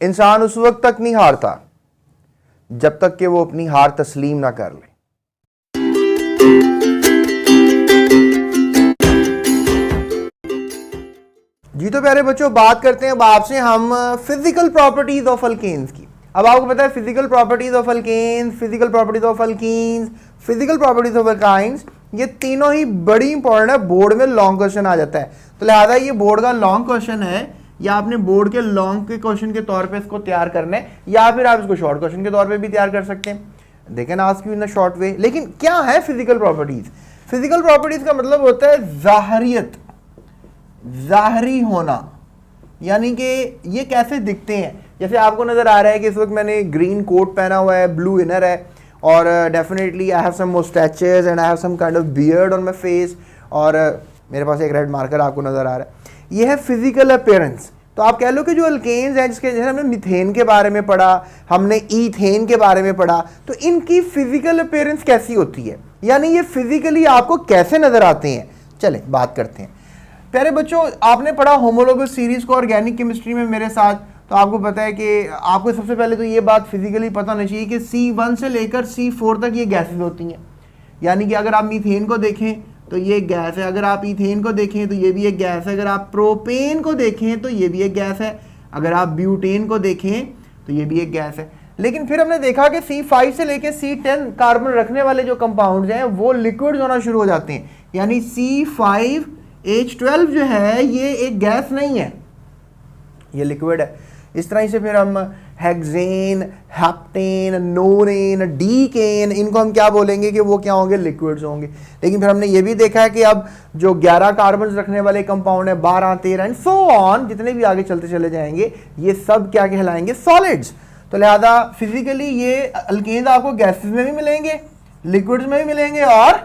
इंसान उस वक्त तक नहीं हारता जब तक कि वो अपनी हार तस्लीम ना कर ले। जी तो प्यारे बच्चों, बात करते हैं अब आपसे हम फिजिकल प्रॉपर्टीज ऑफ अल्केन्स की। अब आपको पता है physical properties of alkanes, physical properties of alkenes, physical properties of alkynes, ये तीनों ही बड़ी इंपॉर्टेंट है, बोर्ड में लॉन्ग क्वेश्चन आ जाता है। तो लिहाजा ये बोर्ड का लॉन्ग क्वेश्चन है, या आपने बोर्ड के लॉन्ग के क्वेश्चन के तौर पे इसको तैयार करना है, या फिर आप इसको शॉर्ट क्वेश्चन के तौर पे भी तैयार कर सकते हैं। They can ask you in a short way. लेकिन क्या है फिजिकल प्रॉपर्टीज? फिजिकल प्रॉपर्टीज का मतलब होता है जाहरियत, जाहरी होना, यानी कि ये कैसे दिखते हैं। जैसे आपको नजर आ रहा है कि इस वक्त मैंने ग्रीन कोट पहना हुआ है, ब्लू इनर है, और definitely I have some moustaches and I have some kind of beard on my face, और मेरे पास एक रेड मार्कर आपको नजर आ रहा है। ये है फिजिकल अपीयरेंस। तो आप कह लो कि जो अल्केन्स हैं, जिसके जैसे हमने मीथेन के बारे में पढ़ा, हमने ईथेन के बारे में पढ़ा, तो इनकी फिजिकल अपीयरेंस कैसी होती है, यानी ये फिजिकली आपको कैसे नजर आते हैं। चलें बात करते हैं। प्यारे बच्चों, आपने पढ़ा होमोलोगस सीरीज को ऑर्गेनिक केमिस्ट्री में मेरे साथ, तो आपको पता है कि आपको सबसे पहले तो ये बात फिजिकली पता होनी चाहिए कि C1 से लेकर C4 तक ये गैसेज होती हैं। यानी कि अगर आप मीथेन को देखें तो ये गैस है, अगर आप ईथेन को देखें तो ये भी एक गैस है, अगर आप प्रोपेन को देखें तो ये भी एक गैस है, अगर आप ब्यूटेन को देखें तो ये भी एक गैस है। लेकिन फिर हमने देखा कि C5 से लेकर C10 कार्बन रखने वाले जो कंपाउंड्स हैं वो लिक्विड्स होना शुरू हो जाते हैं, यानी C5H12 जो है ये एक गैस नहीं है, ये लिक्विड है। इस तरह से फिर हम हेक्सेन, हेप्टेन, नोरेन, डीकेन, इनको हम क्या बोलेंगे कि वो क्या होंगे, लिक्विड्स होंगे। लेकिन फिर हमने ये भी देखा है कि अब जो 11 कार्बन रखने वाले कंपाउंड है, 12, 13 एंड सो ऑन, जितने भी आगे चलते चले जाएंगे, ये सब क्या कहलाएंगे, सॉलिड्स। तो लिहाजा फिजिकली ये अल्केन्स आपको गैसेस में भी मिलेंगे, लिक्विड्स में भी मिलेंगे और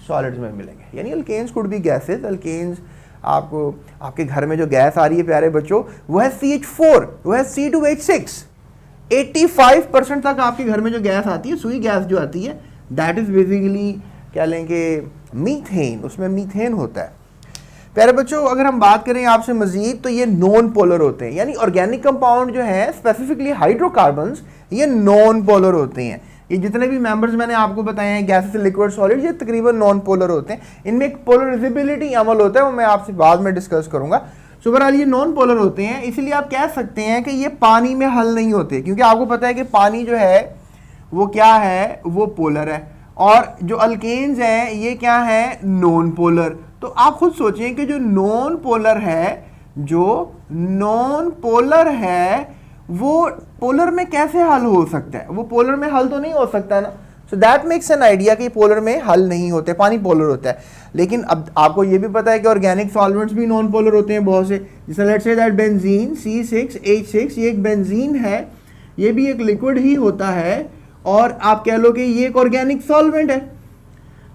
सॉलिड्स में मिलेंगे, यानी alkanes could be gases. Alkanes आपको आपके घर में जो गैस आ रही है प्यारे बच्चों, वो है CH4, वो है C2H6। 85% तक आपके घर में जो गैस आती है, सुई गैस जो आती है, दैट इज बेसिकली क्या लेंगे, मीथेन, उसमें मीथेन होता है। प्यारे बच्चों, अगर हम बात करें आपसे मजीद, तो ये नॉन पोलर होते हैं, यानी ऑर्गेनिक कंपाउंड जो है स्पेसिफिकली हाइड्रोकार्बन्स, ये नॉन पोलर होते हैं। ये जितने भी मेंबर्स मैंने आपको बताए हैं, गैसेस, लिक्विड, सॉलिड, ये तकरीबन नॉन पोलर होते हैं। इनमें एक पोलराइजेबिलिटी अमल होता है, वो मैं आपसे बाद में डिस्कस करूंगा। सो बहरहाल ये नॉन पोलर होते हैं, इसलिए आप कह सकते हैं कि ये पानी में हल नहीं होते, क्योंकि आपको पता है कि पानी जो है वो क्या है, वो पोलर है, और जो अल्केन्स हैं ये क्या है, नॉन पोलर। तो आप खुद सोचें कि जो नॉन पोलर है, जो नॉन पोलर है वो पोलर में कैसे हल हो सकता है, वो पोलर में हल तो नहीं हो सकता ना। So that makes an idea कि पोलर में हल नहीं होते, पानी पोलर होता है। लेकिन अब आपको ये भी पता है कि ऑर्गेनिक सॉल्वेंट्स भी नॉन पोलर होते हैं बहुत से, जैसे let's say that benzene C6H6, ये एक बेंजीन है, ये भी एक लिक्विड ही होता है, और आप कह लो कि ये एक ऑर्गेनिक सॉल्वेंट है,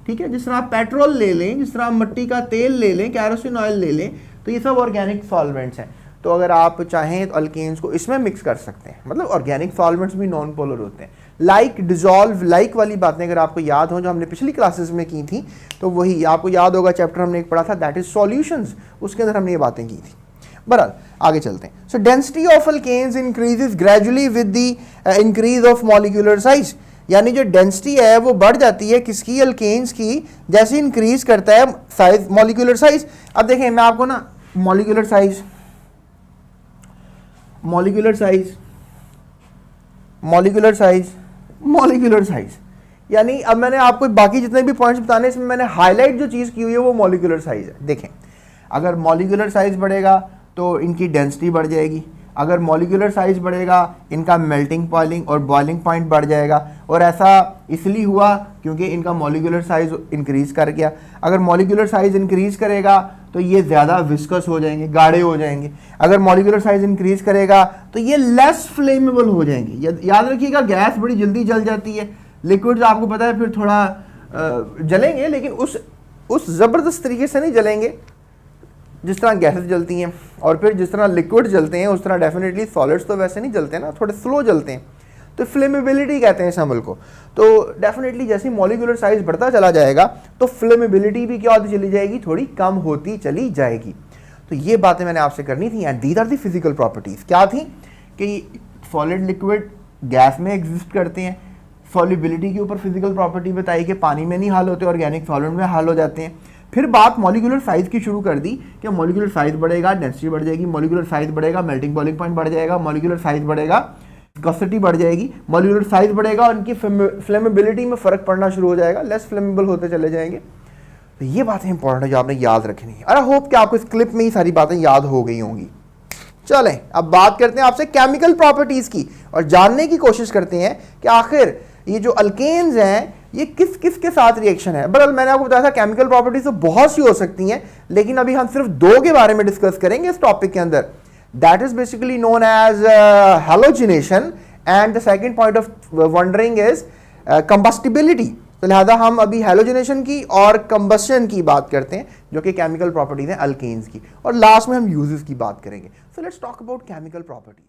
ठीक है। जिस तरह आप पेट्रोल ले लें, जिस तरह आप मिट्टी का तेल ले लें, कैरोसिन ऑयल ले लें, तो ये सब ऑर्गेनिक सॉल्वेंट्स हैं। तो अगर आप चाहें तो अल्केन्स को इसमें मिक्स कर सकते हैं, मतलब ऑर्गेनिक सॉल्वेंट्स भी नॉन पोलर होते हैं। लाइक, डिजॉल्व, लाइक वाली बातें अगर आपको याद हो जो हमने पिछली क्लासेस में की थी, तो वही आपको याद होगा, चैप्टर हमने एक पढ़ा था दैट इज सॉल्यूशंस, उसके अंदर हमने ये बातें की थी। बहरहाल आगे चलते हैं। So density of alkanes increases gradually with the increase of molecular size, यानी जो डेंसिटी है वो बढ़ जाती है किसकी, अल्केन्स की, जैसे इंक्रीज करता है साइज, मॉलिक्यूलर साइज। अब देखें मैं आपको ना molecular size, molecular size, molecular size, molecular size, यानी अब मैंने आपको बाकी जितने भी पॉइंट्स बताने, इसमें मैंने हाईलाइट जो चीज़ की हुई है वो मॉलिक्यूलर साइज है। देखें, अगर मॉलिक्यूलर साइज बढ़ेगा तो इनकी डेंसिटी बढ़ जाएगी, अगर मॉलिक्यूलर साइज बढ़ेगा इनका मेल्टिंग पॉइंट और बॉइलिंग पॉइंट बढ़ जाएगा, और ऐसा इसलिए हुआ क्योंकि इनका मॉलिक्यूलर साइज इंक्रीज कर गया। अगर मॉलिक्यूलर साइज इंक्रीज करेगा तो ये ज़्यादा विस्कस हो जाएंगे, गाढ़े हो जाएंगे। अगर मॉलिक्यूलर साइज इंक्रीज करेगा तो ये लेस फ्लेमेबल हो जाएंगे। याद रखिएगा, गैस बड़ी जल्दी जल जाती है, लिक्विड्स आपको पता है फिर थोड़ा जलेंगे, लेकिन उस ज़बरदस्त तरीके से नहीं जलेंगे जिस तरह गैसेस जलती हैं, और फिर जिस तरह लिक्विड जलते हैं उस तरह डेफिनेटली सॉलिड्स तो वैसे नहीं जलते ना, थोड़े स्लो जलते हैं। तो फ्लेमेबिलिटी कहते हैं इस अमल को। तो डेफिनेटली जैसे मॉलिक्यूलर साइज बढ़ता चला जाएगा तो फ्लेमेबिलिटी भी क्या होती चली जाएगी, थोड़ी कम होती चली जाएगी। तो ये बातें मैंने आपसे करनी थी, and these are the physical properties. क्या थी कि सॉलिड लिक्विड गैस में एग्जिस्ट करते हैं, सॉल्युबिलिटी के ऊपर फिजिकल प्रॉपर्टी बताई कि पानी में नहीं हल होते, ऑर्गेनिक सॉलिड में हल हो जाते हैं। फिर बात मॉलिक्यूलर साइज की शुरू कर दी कि मॉलिक्यूलर साइज बढ़ेगा, डेंसिटी बढ़ जाएगी, मॉलिक्यूलर साइज बढ़ेगा, मेल्टिंग बॉइलिंग पॉइंट बढ़ जाएगा, मॉलिक्यूलर साइज बढ़ेगा, विस्कोसिटी बढ़ जाएगी, मॉलिक्यूलर साइज बढ़ेगा, उनकी फ्लेमेबिलिटी में फर्क पड़ना शुरू हो जाएगा, लेस फ्लेमेबल होते चले जाएंगे। तो ये बातें इंपॉर्टेंट है जो आपने याद रखनी है। आई होप कि आपको इस क्लिप में ही सारी बातें याद हो गई होंगी। चलें अब बात करते हैं आपसे केमिकल प्रॉपर्टीज की और जानने की कोशिश करते हैं कि आखिर ये जो अल्केन्स हैं ये किस किस के साथ रिएक्शन है। बहरहाल मैंने आपको बताया था केमिकल प्रॉपर्टीज तो बहुत सी हो सकती हैं, लेकिन अभी हम सिर्फ 2 के बारे में डिस्कस करेंगे इस टॉपिक के अंदर। That is basically known as halogenation and the second point of wondering is combustibility. तो लिहाजा हम अभी हैलोजिनेशन की और कंबस्शन की बात करते हैं जो कि केमिकल प्रॉपर्टीज हैं अल्केन्स की, और लास्ट में हम यूजेस की बात करेंगे। So let's talk about chemical properties.